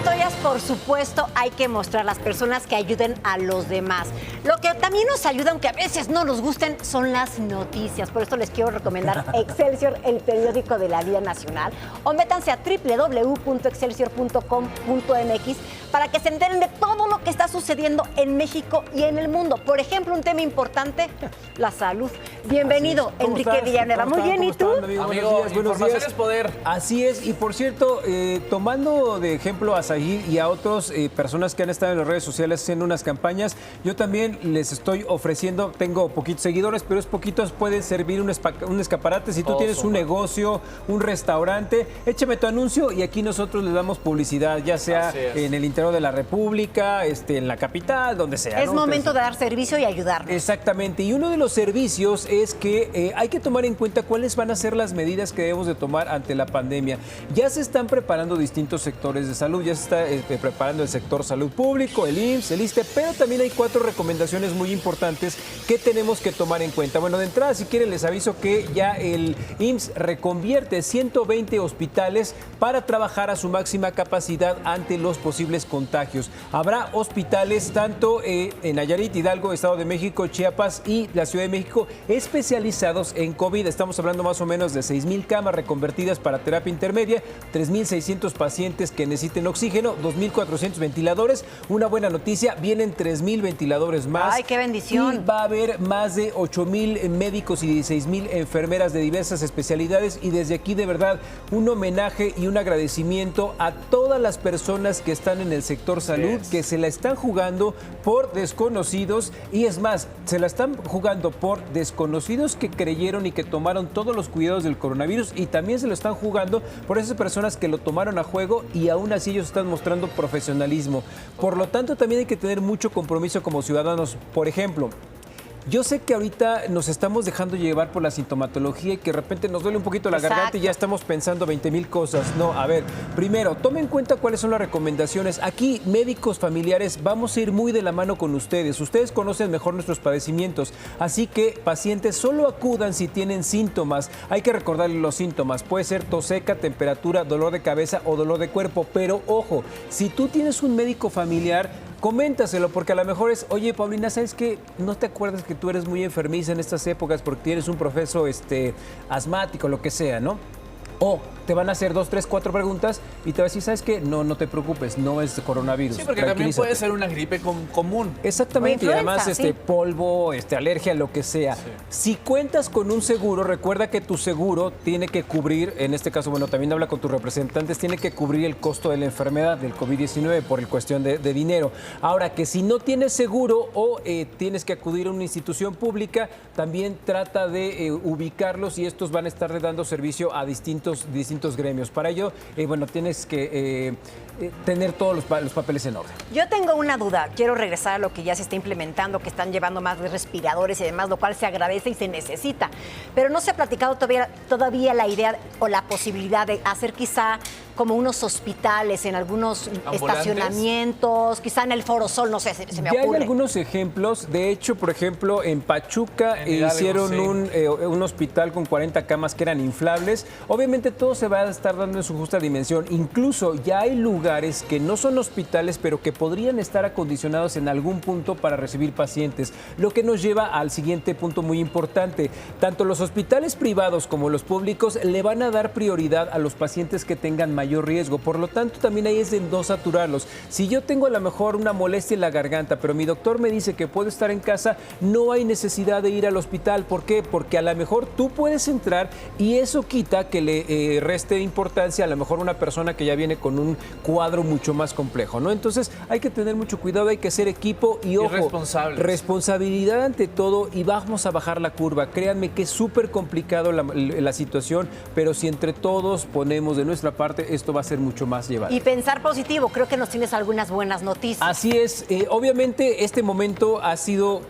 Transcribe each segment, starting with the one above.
historias, por supuesto, hay que mostrar las personas que ayuden a los demás. Lo que también nos ayuda, aunque a veces no nos gusten, son las noticias. Por esto les quiero recomendar Excelsior, el periódico de la vida nacional. O métanse a www.excelsior.com.mx para que se enteren de todo lo que está sucediendo en México y en el mundo. Por ejemplo, un tema importante, la salud. Bienvenido, Enrique Villanueva. Muy bien, ¿y tú? Amigo, información es poder. Así es, y por cierto, tomando de ejemplo a Zahir y a otras personas que han estado en las redes sociales haciendo unas campañas, yo también les estoy ofreciendo, tengo poquitos seguidores, pero es poquitos, pueden servir un escaparate. Si tú tienes un negocio, un restaurante, échame tu anuncio y aquí nosotros les damos publicidad, ya sea en el interior de la República, en la capital, donde sea. Es momento de dar servicio y ayudarnos. Exactamente, y uno de los servicios es que hay que tomar en cuenta cuáles van a ser las medidas que debemos de tomar ante la pandemia. Ya se están preparando distintos sectores de salud, ya se está preparando el sector salud público, el IMSS, el ISSSTE, pero también hay 4 recomendaciones muy importantes que tenemos que tomar en cuenta. Bueno, de entrada, si quieren, les aviso que ya el IMSS reconvierte 120 hospitales para trabajar a su máxima capacidad ante los posibles contagios. Habrá hospitales tanto en Nayarit, Hidalgo, Estado de México, Chiapas y la Ciudad de México especializados en COVID. Estamos hablando más o menos de 6,000 camas reconvertidas para terapia intermedia, 3,600 pacientes que necesiten oxígeno, 2,400 ventiladores. Una buena noticia, vienen 3,000 ventiladores más. ¡Ay, qué bendición! Y va a haber más de 8,000 médicos y 16,000 enfermeras de diversas especialidades. Y desde aquí, de verdad, un homenaje y un agradecimiento a todas las personas que están en el sector salud, que se la están jugando por desconocidos. Y es más, se la están jugando por desconocidos que creyeron y que tomaron todos los cuidados del coronavirus, y también se lo están jugando por esas personas que lo tomaron a juego y aún así ellos están mostrando profesionalismo. Por lo tanto, también hay que tener mucho compromiso como ciudadanos. Por ejemplo, yo sé que ahorita nos estamos dejando llevar por la sintomatología y que de repente nos duele un poquito la garganta y ya estamos pensando 20,000 cosas. No, a ver, primero, tomen en cuenta cuáles son las recomendaciones. Aquí, médicos familiares, vamos a ir muy de la mano con ustedes. Ustedes conocen mejor nuestros padecimientos, así que pacientes solo acudan si tienen síntomas. Hay que recordarles los síntomas. Puede ser tos seca, temperatura, dolor de cabeza o dolor de cuerpo. Pero ojo, si tú tienes un médico familiar, coméntaselo, porque a lo mejor es, oye, Paulina, ¿sabes qué? ¿No te acuerdas que tú eres muy enfermiza en estas épocas porque tienes un proceso asmático, lo que sea, ¿no? O te van a hacer 2, 3, 4 preguntas y te va a decir, ¿sabes qué? No te preocupes, no es coronavirus. Sí, porque también puede ser una gripe común. Exactamente, y además polvo, alergia, lo que sea. Sí. Si cuentas con un seguro, recuerda que tu seguro tiene que cubrir, en este caso, bueno, también habla con tus representantes, tiene que cubrir el costo de la enfermedad del COVID-19 por cuestión de dinero. Ahora, que si no tienes seguro o tienes que acudir a una institución pública, también trata de ubicarlos y estos van a estar dando servicio a distintos gremios. Para ello, bueno, tienes que tener todos los papeles en orden. Yo tengo una duda. Quiero regresar a lo que ya se está implementando, que están llevando más de respiradores y demás, lo cual se agradece y se necesita. Pero no se ha platicado todavía la idea o la posibilidad de hacer quizá como unos hospitales en algunos estacionamientos, quizá en el Foro Sol, no sé, se me ocurre. Ya hay algunos ejemplos. De hecho, por ejemplo, en Pachuca hicieron un hospital con 40 camas que eran inflables. Obviamente todo se va a estar dando en su justa dimensión. Incluso ya hay lugares que no son hospitales, pero que podrían estar acondicionados en algún punto para recibir pacientes. Lo que nos lleva al siguiente punto muy importante. Tanto los hospitales privados como los públicos le van a dar prioridad a los pacientes que tengan mayor riesgo. Por lo tanto, también ahí es de no saturarlos. Si yo tengo a lo mejor una molestia en la garganta, pero mi doctor me dice que puedo estar en casa, no hay necesidad de ir al hospital. ¿Por qué? Porque a lo mejor tú puedes entrar y eso quita que le reste importancia a lo mejor una persona que ya viene con un cuadro mucho más complejo, ¿no? Entonces hay que tener mucho cuidado, hay que ser equipo y ojo, responsabilidad ante todo, y vamos a bajar la curva. Créanme que es súper complicado la situación, pero si entre todos ponemos de nuestra parte, esto va a ser mucho más llevadero. Y pensar positivo, creo que nos tienes algunas buenas noticias. Así es, obviamente este momento ha sido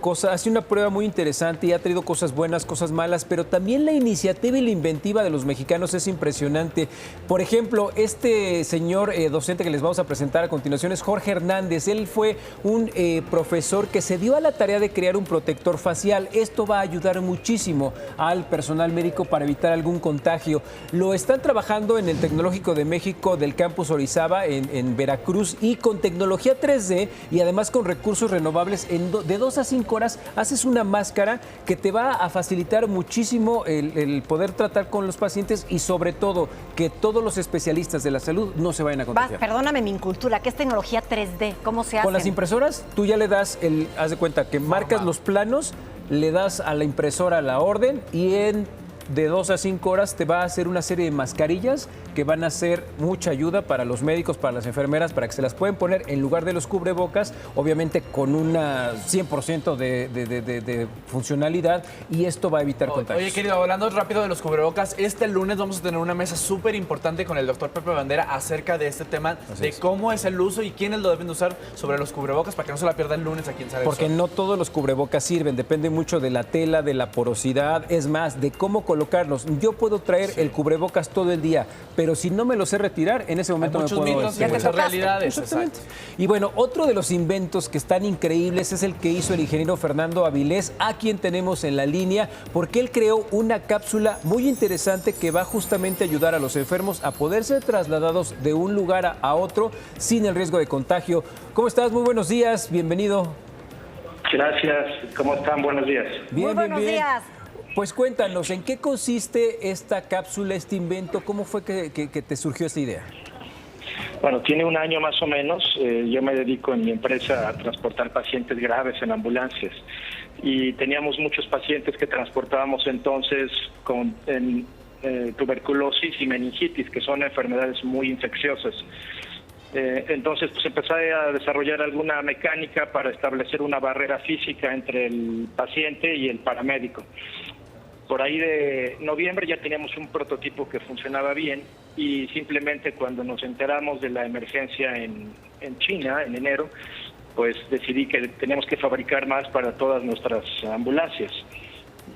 una prueba muy interesante y ha traído cosas buenas, cosas malas, pero también la iniciativa y la inventiva de los mexicanos es impresionante. Por ejemplo, este señor docente que les vamos a presentar a continuación es Jorge Hernández. Él fue un profesor que se dio a la tarea de crear un protector facial. Esto va a ayudar muchísimo al personal médico para evitar algún contagio. Lo están trabajando en el Tecnológico de México del campus Orizaba en Veracruz, y con tecnología 3D y además con recursos renovables de 2 a 5 horas haces una máscara que te va a facilitar muchísimo el poder tratar con los pacientes, y sobre todo que todos los especialistas de la salud no se vayan a contagiar. Perdóname mi incultura, ¿qué es tecnología 3D? ¿Cómo se hace? Con las impresoras tú ya le das haz de cuenta que marcas los planos, le das a la impresora la orden y de 2 a 5 horas te va a hacer una serie de mascarillas que van a ser mucha ayuda para los médicos, para las enfermeras, para que se las pueden poner en lugar de los cubrebocas, obviamente con una 100% de funcionalidad, y esto va a evitar contagios. Oye, querido, hablando rápido de los cubrebocas, este lunes vamos a tener una mesa súper importante con el doctor Pepe Bandera acerca de este tema, cómo es el uso y quiénes lo deben usar sobre los cubrebocas, para que no se la pierda el lunes aquí en Sale del Sol. Porque no todos los cubrebocas sirven, depende mucho de la tela, de la porosidad, es más, de cómo colocarlos. Yo puedo traer el cubrebocas todo el día, pero si no me lo sé retirar, en ese momento hay me puedo... muchos mitos y muchas realidades. Exactamente. Y bueno, otro de los inventos que están increíbles es el que hizo el ingeniero Fernando Avilés, a quien tenemos en la línea, porque él creó una cápsula muy interesante que va justamente a ayudar a los enfermos a poder ser trasladados de un lugar a otro sin el riesgo de contagio. ¿Cómo estás? Muy buenos días, bienvenido. Gracias, ¿cómo están? Buenos días. Muy buenos días. Pues cuéntanos, ¿en qué consiste esta cápsula, este invento? ¿Cómo fue que te surgió esta idea? Bueno, tiene un año más o menos. Yo me dedico en mi empresa a transportar pacientes graves en ambulancias. Y teníamos muchos pacientes que transportábamos entonces con tuberculosis y meningitis, que son enfermedades muy infecciosas. Entonces pues empecé a desarrollar alguna mecánica para establecer una barrera física entre el paciente y el paramédico. Por ahí de noviembre ya teníamos un prototipo que funcionaba bien, y simplemente cuando nos enteramos de la emergencia en China, en enero, pues decidí que teníamos que fabricar más para todas nuestras ambulancias.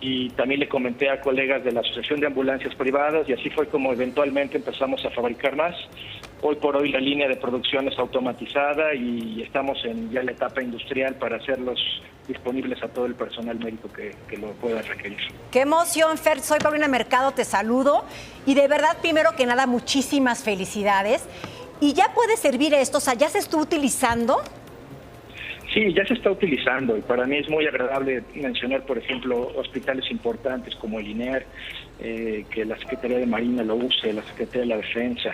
Y también le comenté a colegas de la Asociación de Ambulancias Privadas, y así fue como eventualmente empezamos a fabricar más. Hoy por hoy la línea de producción es automatizada y estamos en ya la etapa industrial para hacerlos disponibles a todo el personal médico que lo pueda requerir. Qué emoción, Fer. Soy Paulina Mercado, te saludo. Y de verdad, primero que nada, muchísimas felicidades. ¿Y ya puede servir esto? O sea, ¿ya se está utilizando? Sí, ya se está utilizando, y para mí es muy agradable mencionar, por ejemplo, hospitales importantes como el INER, que la Secretaría de Marina lo use, la Secretaría de la Defensa.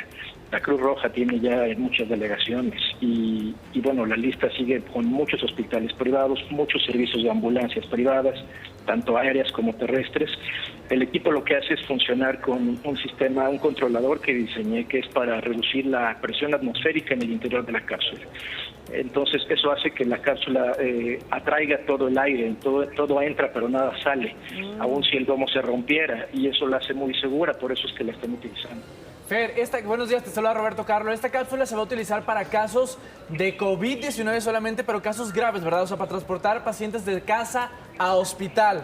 La Cruz Roja tiene ya muchas delegaciones y bueno, la lista sigue con muchos hospitales privados, muchos servicios de ambulancias privadas, tanto aéreas como terrestres. El equipo lo que hace es funcionar con un sistema, un controlador que diseñé, que es para reducir la presión atmosférica en el interior de la cápsula. Entonces eso hace que la cápsula atraiga todo el aire, todo entra pero nada sale, aun si el domo se rompiera, y eso la hace muy segura, por eso es que la están utilizando. Fer, buenos días, te saluda Roberto Carlo. Esta cápsula se va a utilizar para casos de COVID-19 solamente, pero casos graves, ¿verdad? O sea, para transportar pacientes de casa a hospital.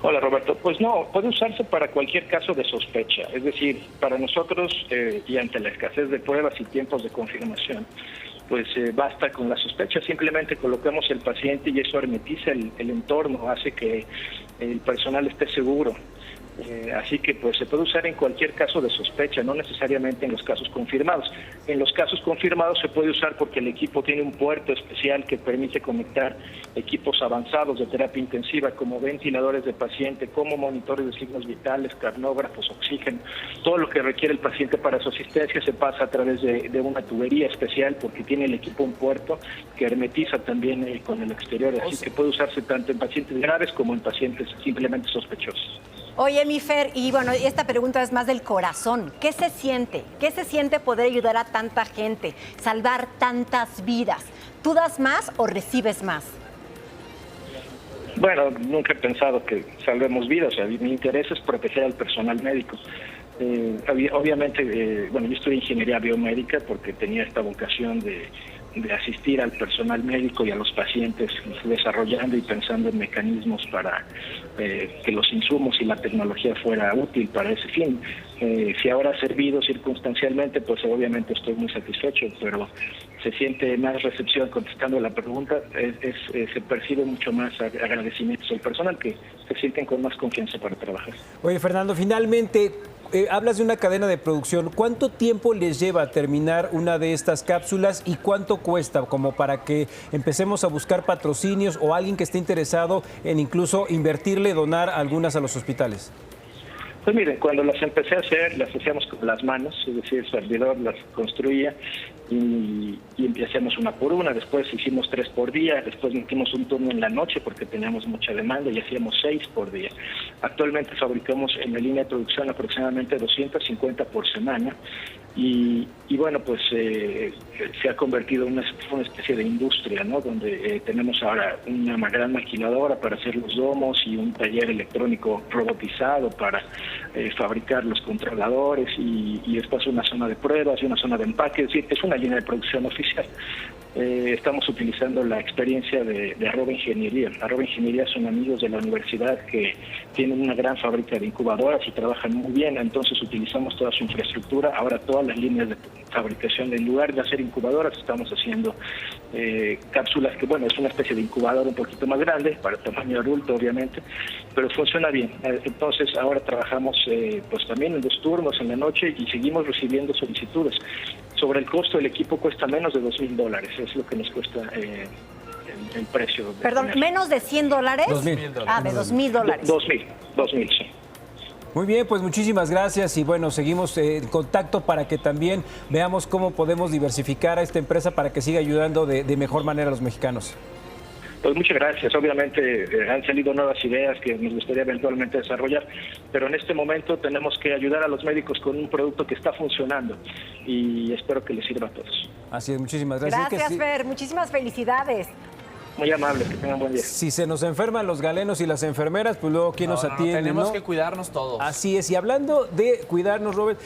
Hola, Roberto. Pues no, puede usarse para cualquier caso de sospecha. Es decir, para nosotros, y ante la escasez de pruebas y tiempos de confirmación, pues basta con la sospecha. Simplemente coloquemos el paciente y eso hermetiza el entorno, hace que el personal esté seguro. Así que pues se puede usar en cualquier caso de sospecha, no necesariamente en los casos confirmados. En los casos confirmados se puede usar porque el equipo tiene un puerto especial que permite conectar equipos avanzados de terapia intensiva como ventiladores de paciente, como monitores de signos vitales, carnógrafos, oxígeno. Todo lo que requiere el paciente para su asistencia se pasa a través de una tubería especial, porque tiene el equipo un puerto que hermetiza también con el exterior. Así que puede usarse tanto en pacientes graves como en pacientes simplemente sospechosos. Oye, mi Fer, y bueno, esta pregunta es más del corazón. ¿Qué se siente? ¿Qué se siente poder ayudar a tanta gente, salvar tantas vidas? ¿Tú das más o recibes más? Bueno, nunca he pensado que salvemos vidas. O sea, mi interés es proteger al personal médico. Obviamente, bueno, yo estudié ingeniería biomédica porque tenía esta vocación de asistir al personal médico y a los pacientes, desarrollando y pensando en mecanismos para que los insumos y la tecnología fuera útil para ese fin. Si ahora ha servido circunstancialmente, pues obviamente estoy muy satisfecho, pero se siente más recepción contestando la pregunta, se percibe mucho más agradecimientos al personal, que se sienten con más confianza para trabajar. Oye, Fernando, finalmente, hablas de una cadena de producción. ¿Cuánto tiempo les lleva terminar una de estas cápsulas y cuánto cuesta como para que empecemos a buscar patrocinios o alguien que esté interesado en incluso invertirle, donar algunas a los hospitales? Pues miren, cuando las empecé a hacer, las hacíamos con las manos, es decir, el servidor las construía y hacíamos una por una, después hicimos 3 por día, después metimos un turno en la noche porque teníamos mucha demanda y hacíamos 6 por día. Actualmente fabricamos en la línea de producción aproximadamente 250 por semana y bueno, pues se ha convertido en una especie de industria, ¿no? Donde tenemos ahora una gran maquiladora para hacer los domos y un taller electrónico robotizado para fabricar los controladores y después una zona de pruebas y una zona de empaque, es decir, es una línea de producción oficial. Estamos utilizando la experiencia de Arroba Ingeniería. Arroba Ingeniería son amigos de la universidad que tienen una gran fábrica de incubadoras y trabajan muy bien, entonces utilizamos toda su infraestructura. Ahora todas las líneas de fabricación, en lugar de hacer incubadoras, estamos haciendo cápsulas que, bueno, es una especie de incubadora un poquito más grande, para tamaño adulto obviamente, pero funciona bien. Entonces ahora trabajamos pues también en 2 turnos en la noche y seguimos recibiendo solicitudes. Sobre el costo, el equipo cuesta menos de $2,000, es lo que nos cuesta el precio. Perdón, ¿menos de $100? $2,000. Ah, de $2,000. 2,000, sí. Muy bien, pues muchísimas gracias y bueno, seguimos en contacto para que también veamos cómo podemos diversificar a esta empresa para que siga ayudando de mejor manera a los mexicanos. Pues muchas gracias. Obviamente han salido nuevas ideas que nos gustaría eventualmente desarrollar, pero en este momento tenemos que ayudar a los médicos con un producto que está funcionando y espero que les sirva a todos. Así es, muchísimas gracias. Gracias, Fer. Muchísimas felicidades. Muy amables, que tengan buen día. Si se nos enferman los galenos y las enfermeras, pues luego ¿quién nos atiende? Tenemos que cuidarnos todos. Así es. Y hablando de cuidarnos, Robert,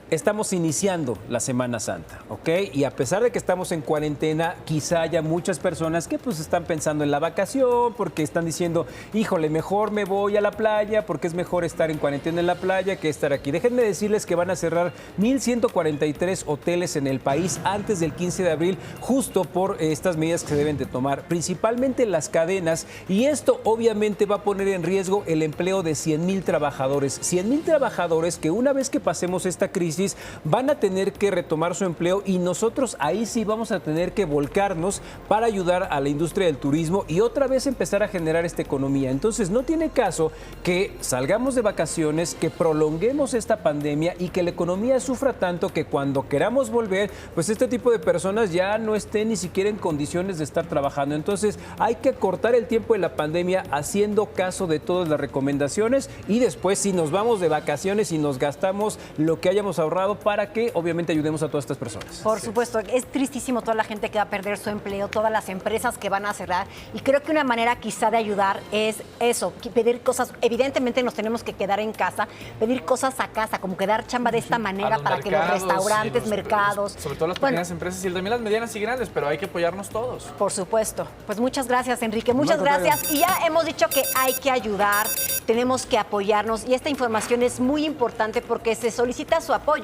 estamos iniciando la Semana Santa, ¿ok? Y a pesar de que estamos en cuarentena, quizá haya muchas personas que pues están pensando en la vacación, porque están diciendo, híjole, mejor me voy a la playa, porque es mejor estar en cuarentena en la playa que estar aquí. Déjenme decirles que van a cerrar 1,143 hoteles en el país antes del 15 de abril, justo por estas medidas que se deben de tomar, principalmente las cadenas, y esto obviamente va a poner en riesgo el empleo de 100,000 trabajadores. 100,000 trabajadores que una vez que pasemos esta crisis, van a tener que retomar su empleo y nosotros ahí sí vamos a tener que volcarnos para ayudar a la industria del turismo y otra vez empezar a generar esta economía. Entonces no tiene caso que salgamos de vacaciones, que prolonguemos esta pandemia y que la economía sufra tanto que cuando queramos volver, pues este tipo de personas ya no estén ni siquiera en condiciones de estar trabajando. Entonces hay que cortar el tiempo de la pandemia haciendo caso de todas las recomendaciones y después si nos vamos de vacaciones y nos gastamos lo que hayamos ahorrado para que obviamente ayudemos a todas estas personas. Por supuesto, es tristísimo toda la gente que va a perder su empleo, todas las empresas que van a cerrar y creo que una manera quizá de ayudar es eso, pedir cosas, evidentemente nos tenemos que quedar en casa, pedir cosas a casa, como que dar chamba de esta manera para que los restaurantes, mercados... Sobre todo las pequeñas empresas y también las medianas y grandes, pero hay que apoyarnos todos. Por supuesto. Pues muchas gracias, Enrique, muchas gracias. Y ya hemos dicho que hay que ayudar, tenemos que apoyarnos y esta información es muy importante porque se solicita su apoyo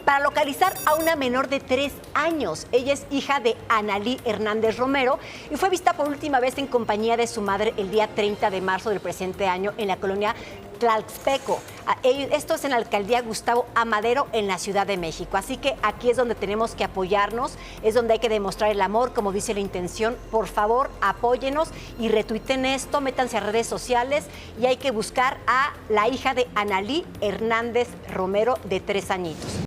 para localizar a una menor de 3 años. Ella es hija de Analí Hernández Romero y fue vista por última vez en compañía de su madre el día 30 de marzo del presente año en la colonia Tlaltepeco. Esto es en la alcaldía Gustavo Amadero en la Ciudad de México. Así que aquí es donde tenemos que apoyarnos, es donde hay que demostrar el amor, como dice la intención. Por favor, apóyenos y retuiten esto, métanse a redes sociales y hay que buscar a la hija de Analí Hernández Romero de 3 añitos.